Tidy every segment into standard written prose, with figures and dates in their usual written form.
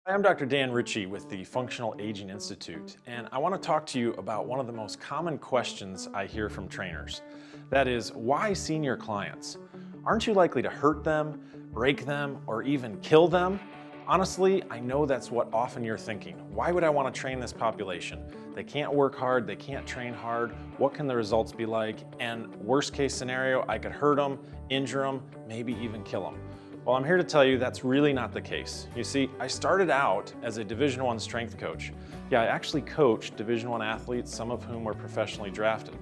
Hi, I'm Dr. Dan Ritchie with the Functional Aging Institute, and I want to talk to you about one of the most common questions I hear from trainers. That is, why senior clients? Aren't you likely to hurt them, break them, or even kill them? Honestly, I know that's what often you're thinking. Why would I want to train this population? They can't work hard, they can't train hard. What can the results be like? And worst case scenario, I could hurt them, injure them, maybe even kill them. Well, I'm here to tell you that's really not the case. You see, I started out as a Division I strength coach. Yeah, I actually coached Division I athletes, some of whom were professionally drafted.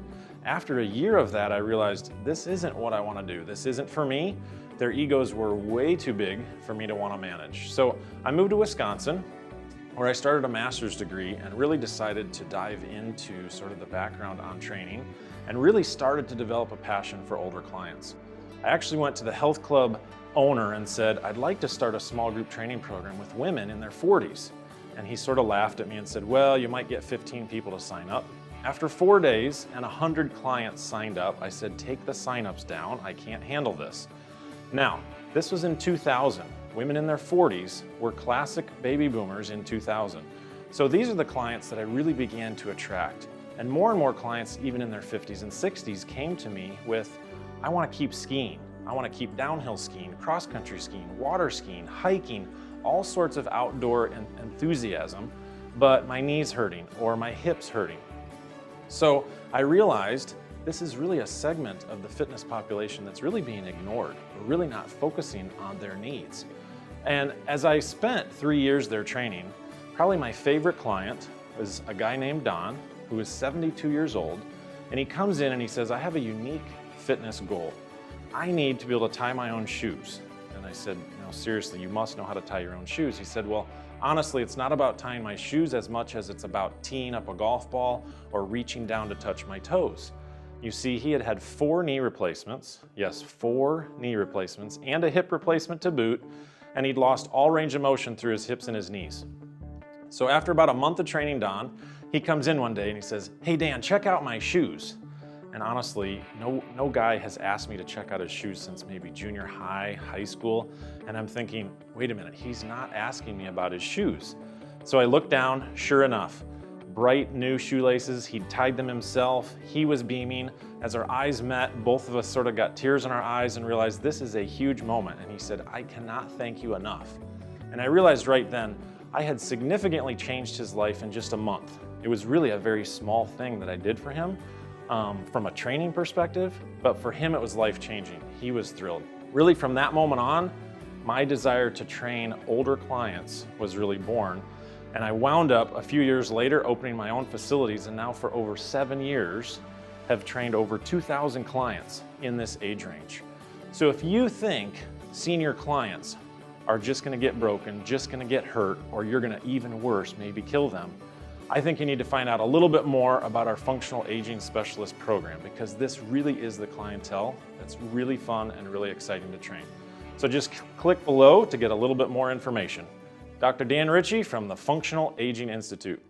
After a year of that, I realized this isn't what I want to do. This isn't for me. Their egos were way too big for me to want to manage. So I moved to Wisconsin, where I started a master's degree and really decided to dive into sort of the background on training and really started to develop a passion for older clients. I actually went to the health club owner and said, I'd like to start a small group training program with women in their 40s. And he sort of laughed at me and said, well, you might get 15 people to sign up. After 4 days and 100 clients signed up, I said, take the signups down. I can't handle this. Now, this was in 2000. Women in their 40s were classic baby boomers in 2000. So these are the clients that I really began to attract. And more clients, even in their 50s and 60s, came to me with, I want to keep skiing. I want to keep downhill skiing, cross-country skiing, water skiing, hiking, all sorts of outdoor enthusiasm, but my knee's hurting or my hip's hurting. So I realized this is really a segment of the fitness population that's really being ignored. We're really not focusing on their needs. And as I spent 3 years there training, probably my favorite client was a guy named Don, who is 72 years old, and he comes in and he says, I have a unique fitness goal. I need to be able to tie my own shoes. And I said, no, seriously, you must know how to tie your own shoes. He said, well, honestly, it's not about tying my shoes as much as it's about teeing up a golf ball or reaching down to touch my toes. You see, he had had 4 knee replacements, yes, 4 knee replacements, and a hip replacement to boot, and he'd lost all range of motion through his hips and his knees. So after about a month of training Don, he comes in one day and he says, hey Dan, check out my shoes. And honestly, no guy has asked me to check out his shoes since maybe junior high, high school. And I'm thinking, wait a minute, he's not asking me about his shoes. So I looked down, sure enough, bright new shoelaces. He'd tied them himself. He was beaming. As our eyes met, both of us sort of got tears in our eyes and realized this is a huge moment. And he said, I cannot thank you enough. And I realized right then, I had significantly changed his life in just a month. It was really a very small thing that I did for him. From a training perspective, but for him it was life-changing. He was thrilled. Really from that moment on, my desire to train older clients was really born, and I wound up a few years later opening my own facilities, and now for over 7 years have trained over 2,000 clients in this age range. So if you think senior clients are just going to get broken, just going to get hurt, or you're going to, even worse, maybe kill them, I think you need to find out a little bit more about our Functional Aging Specialist program, because this really is the clientele that's really fun and really exciting to train. So just click below to get a little bit more information. Dr. Dan Ritchie from the Functional Aging Institute.